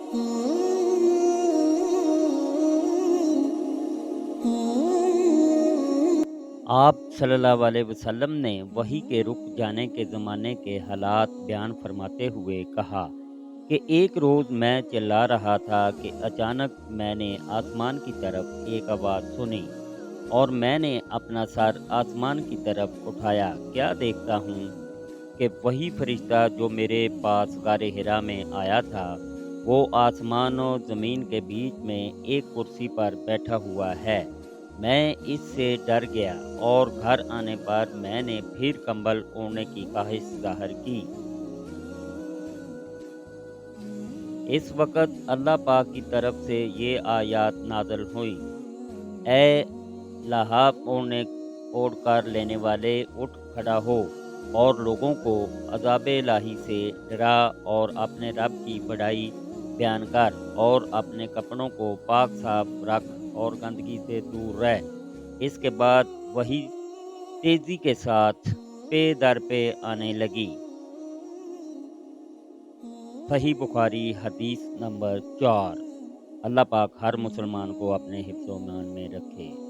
आप सल्लल्लाहु अलैहि वसल्लम ने वही के रुक जाने के ज़माने के हालात बयान फरमाते हुए कहा कि एक रोज़ मैं चिल्ला रहा था कि अचानक मैंने आसमान की तरफ एक आवाज़ सुनी और मैंने अपना सर आसमान की तरफ उठाया। क्या देखता हूँ कि वही फरिश्ता जो मेरे पास गारे हिरा में आया था, वो आसमान और ज़मीन के बीच में एक कुर्सी पर बैठा हुआ है। मैं इससे डर गया और घर आने पर मैंने फिर कंबल ओढ़ने की ख्वाहिश ज़ाहिर की। इस वक़्त अल्लाह पाक की तरफ से ये आयत नाज़िल हुई, ऐ लहाफ़ ओढ़ कर लेने वाले, उठ खड़ा हो और लोगों को अज़ाब इलाही से डरा और अपने रब की बड़ाई बयान कर और अपने कपड़ों को पाक साफ़ रख और गंदगी से दूर रह। इसके बाद वही तेज़ी के साथ पे दर पे आने लगी। सही बुखारी हदीस नंबर 4। अल्लाह पाक हर मुसलमान को अपने हिफ्ज़-ओ-ईमान में रखे।